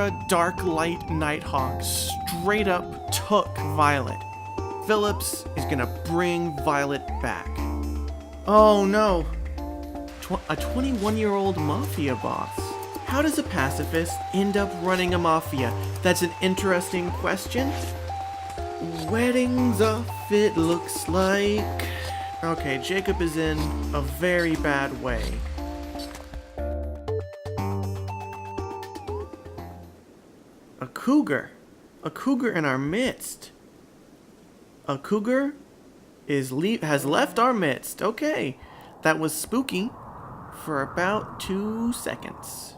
Ultra Dark Light Nighthawk straight up took Violet. Phillips is gonna bring Violet back. Oh no. A 21-year-old mafia boss. How does a pacifist end up running a mafia? That's an interesting question. Wedding's off, it looks like. Okay, Jacob is in a very bad way. A cougar. A cougar in our midst. A cougar has left our midst. Okay, that was spooky for about 2 seconds.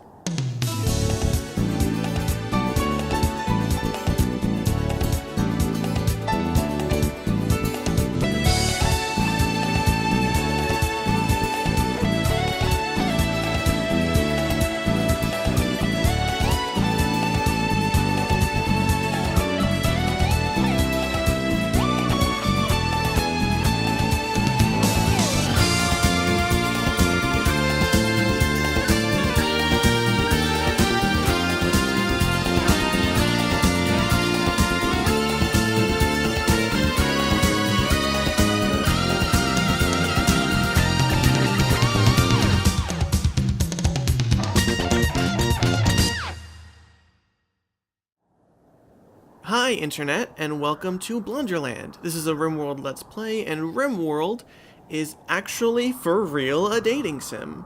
Hi Internet, and welcome to Blunderland. This is a RimWorld Let's Play, and RimWorld is actually for real a dating sim.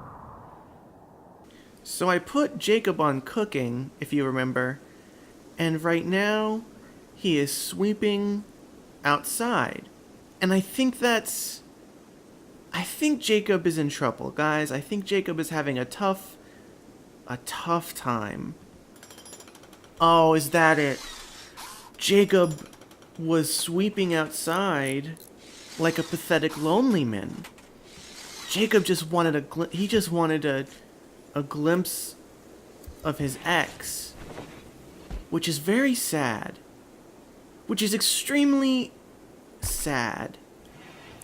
So I put Jacob on cooking, if you remember, and right now he is sweeping outside. And I think Jacob is in trouble, guys. I think Jacob is having a tough time. Oh, is that it? Jacob was sweeping outside like a pathetic lonely man. Jacob just wanted a glimpse of his ex, which is very sad. Which is extremely sad.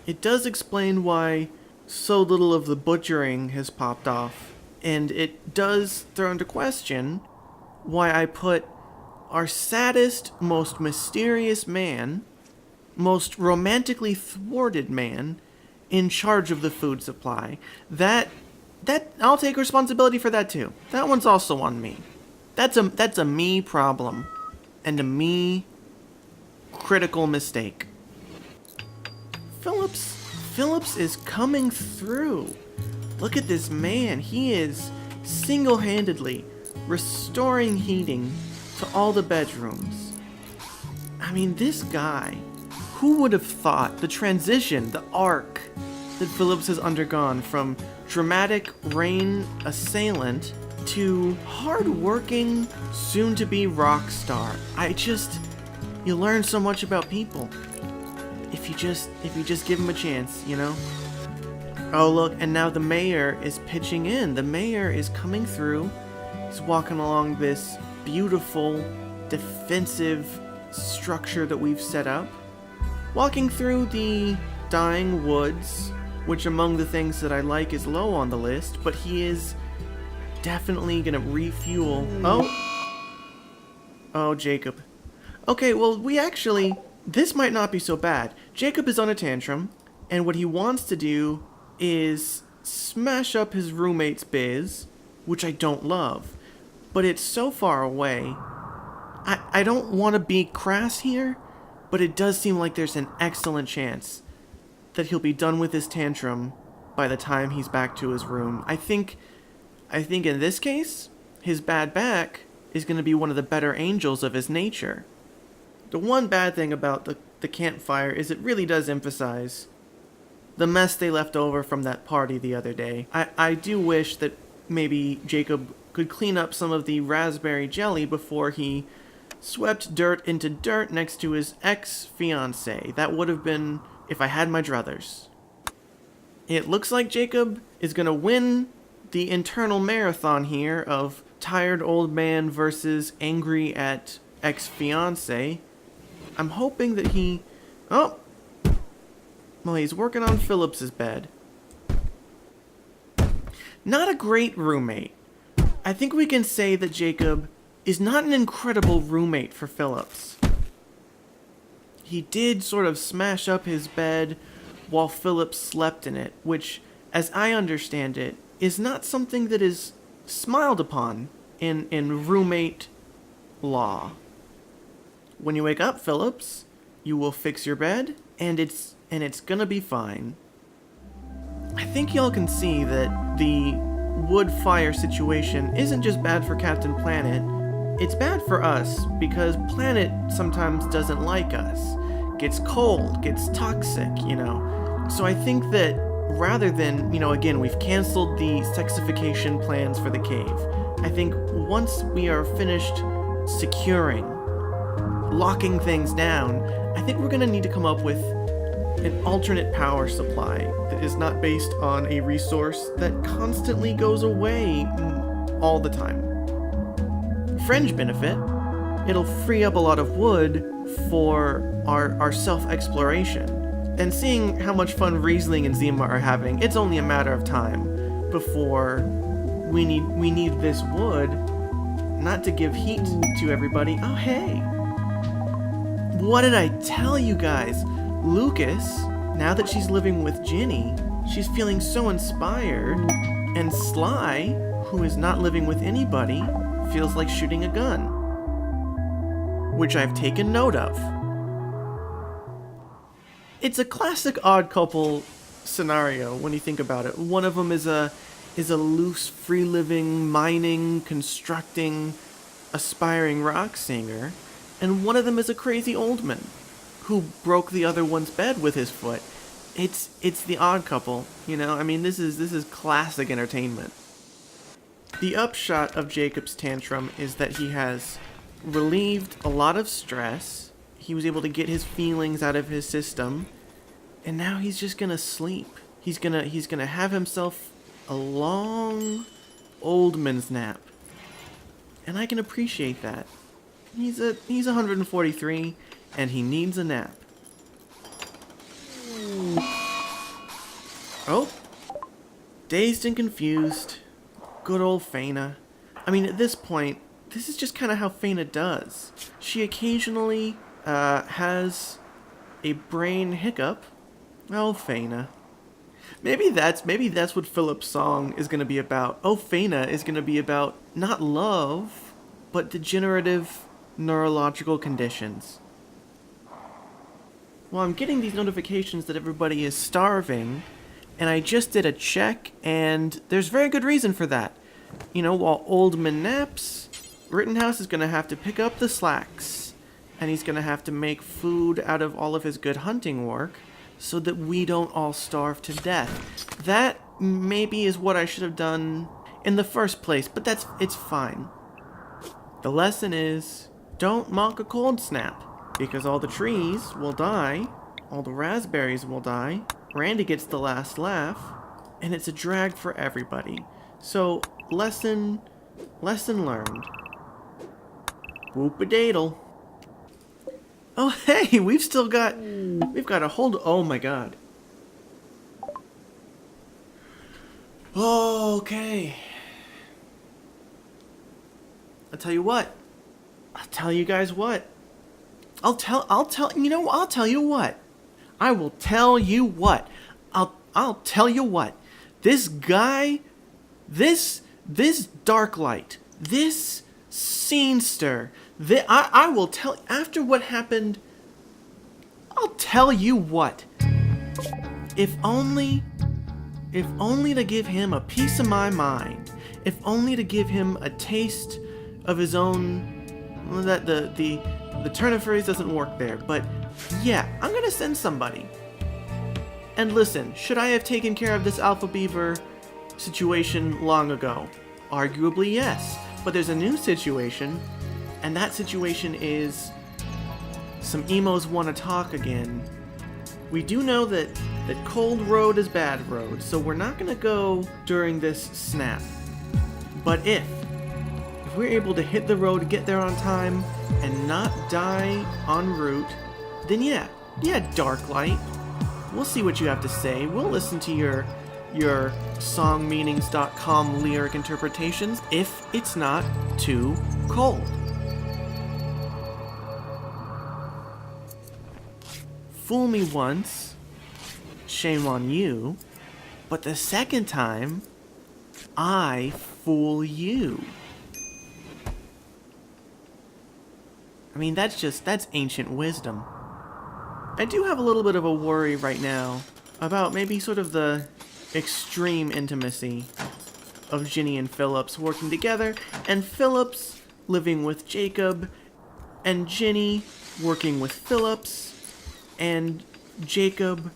It does explain why so little of the butchering has popped off, and it does throw into question why I put our saddest, most mysterious man, most romantically thwarted man, in charge of the food supply. That I'll take responsibility for that too. That one's also on me. That's a me problem, and a me critical mistake. Phillips is coming through. Look at this man. He is single-handedly restoring heating to all the bedrooms. I mean, this guy, who would have thought the transition, the arc that Phillips has undergone from dramatic rain assailant to hard-working, soon-to-be rock star. You learn so much about people if you just give him a chance, you know? Oh look, and now the mayor is pitching in. The mayor is coming through. He's walking along this beautiful defensive structure that we've set up, walking through the dying woods, which among the things that I like is low on the list, but he is definitely gonna refuel. Oh, Jacob. Okay, well, this might not be so bad. Jacob is on a tantrum, and what he wants to do is smash up his roommate's biz, which I don't love. But it's so far away. I don't want to be crass here, but it does seem like there's an excellent chance that he'll be done with his tantrum by the time he's back to his room. I think in this case, his bad back is going to be one of the better angels of his nature. The one bad thing about the campfire is it really does emphasize the mess they left over from that party the other day. I do wish that maybe Jacob could clean up some of the raspberry jelly before he swept dirt into dirt next to his ex-fiancée. That would have been if I had my druthers. It looks like Jacob is going to win the internal marathon here of tired old man versus angry at ex-fiancée. I'm hoping that he... Oh! Well, he's working on Phillips's bed. Not a great roommate. I think we can say that Jacob is not an incredible roommate for Phillips. He did sort of smash up his bed while Phillips slept in it, which, as I understand it, is not something that is smiled upon in roommate law. When you wake up, Phillips, you will fix your bed, and it's gonna be fine. I think y'all can see that the wood-fire situation isn't just bad for Captain Planet, it's bad for us, because Planet sometimes doesn't like us. Gets cold, gets toxic, you know. So I think that rather than, again, we've canceled the sexification plans for the cave. I think once we are finished securing, locking things down, I think we're gonna need to come up with an alternate power supply that is not based on a resource that constantly goes away all the time. Fringe benefit, it'll free up a lot of wood for our self-exploration. And seeing how much fun Riesling and Zima are having, it's only a matter of time before we need this wood, not to give heat to everybody. Oh, hey! What did I tell you guys? Lucas, now that she's living with Ginny, she's feeling so inspired, and Sly, who is not living with anybody, feels like shooting a gun, which I've taken note of. It's a classic odd couple scenario when you think about it. One of them is a loose, free-living, mining, constructing, aspiring rock singer, and one of them is a crazy old man who broke the other one's bed with his foot. It's the odd couple, this is classic entertainment. The upshot of Jacob's tantrum is that he has relieved a lot of stress. He was able to get his feelings out of his system, and now he's just gonna sleep. He's gonna have himself a long old man's nap, and I can appreciate that. He's 143, and he needs a nap. Oh, dazed and confused. Good old Faina. At this point, this is just kind of how Faina does. She occasionally has a brain hiccup. Oh, Faina. Maybe that's what Philip's song is going to be about. Oh, Faina is going to be about not love, but degenerative neurological conditions. Well, I'm getting these notifications that everybody is starving, and I just did a check, and there's very good reason for that. While Oldman naps, Rittenhouse is going to have to pick up the slacks, and he's going to have to make food out of all of his good hunting work so that we don't all starve to death. That maybe is what I should have done in the first place, but it's fine. The lesson is, don't mock a cold snap, because all the trees will die, all the raspberries will die, Randy gets the last laugh, and it's a drag for everybody. So, lesson learned. Whoop-a-daddle. Oh, hey, we've got a hold. Oh my god. Okay. I'll tell you what. I'll tell you guys what. I'll tell you what. I will tell you what. I'll tell you what. This guy, this Darklight, this Scenester, I will tell, after what happened, I'll tell you what. If only to give him a piece of my mind, if only to give him a taste of his own, that the turn of phrase doesn't work there, but yeah, I'm gonna send somebody. And listen, should I have taken care of this Alpha Beaver situation long ago? Arguably yes, but there's a new situation, and that situation is some emos want to talk again. We do know that cold road is bad road, so we're not gonna go during this snap. But if we're able to hit the road, get there on time, and not die en route, then yeah, Darklight, we'll see what you have to say. We'll listen to your your songmeanings.com lyric interpretations if it's not too cold. Fool me once, shame on you, but the second time, I fool you. I mean, that's ancient wisdom. I do have a little bit of a worry right now about maybe sort of the extreme intimacy of Ginny and Phillips working together, and Phillips living with Jacob, and Ginny working with Phillips, and Jacob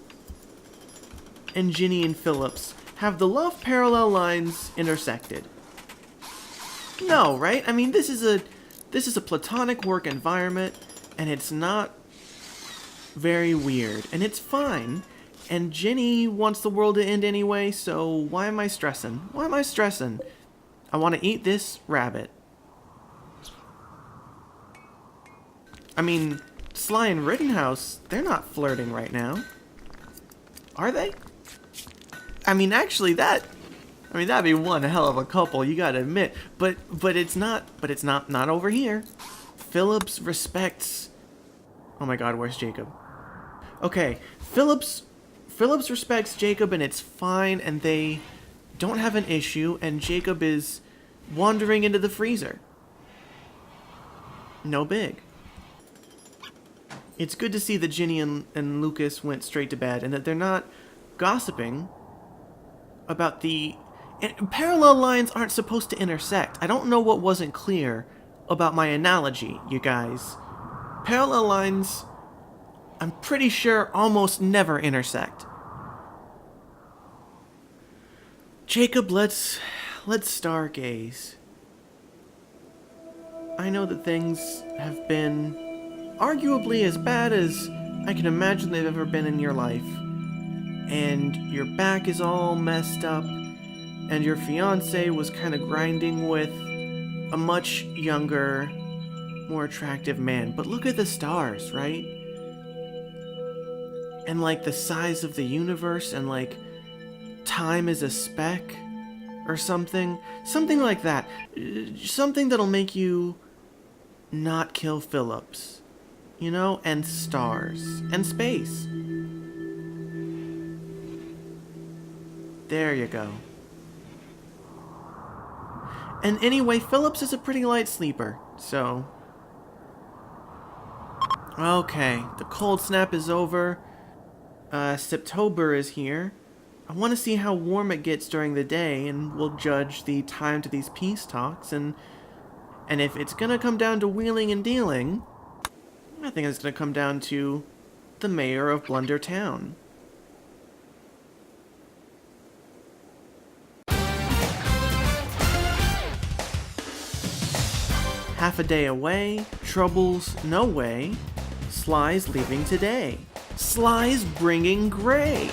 and Ginny and Phillips have the love parallel lines intersected. No, right? I mean, this is a platonic work environment, and it's not very weird, and it's fine. And Ginny wants the world to end anyway, so why am I stressing? Why am I stressing? I want to eat this rabbit. I mean, Sly and Rittenhouse, they're not flirting right now. Are they? I mean, actually, that'd be one hell of a couple, you gotta admit. But it's not over here. Phillips respects... Oh my god, where's Jacob? Okay, Phillips respects Jacob, and it's fine, and they don't have an issue, and Jacob is wandering into the freezer. No big. It's good to see that Ginny and Lucas went straight to bed, and that they're not gossiping about the... And parallel lines aren't supposed to intersect. I don't know what wasn't clear about my analogy, you guys. Parallel lines, I'm pretty sure, almost never intersect. Jacob, let's stargaze. I know that things have been arguably as bad as I can imagine they've ever been in your life. And your back is all messed up, and your fiancé was kind of grinding with a much younger, more attractive man. But look at the stars, right? And like the size of the universe, and like time is a speck or something. Something like that. Something that'll make you not kill Phillips. You know? And stars. And space. There you go. And anyway, Phillips is a pretty light sleeper, so... Okay, the cold snap is over. September is here. I want to see how warm it gets during the day, and we'll judge the time to these peace talks, and if it's gonna come down to wheeling and dealing, I think it's gonna come down to the mayor of Blunder Town. Half a day away, troubles no way, Sly's leaving today. Sly's bringing gray.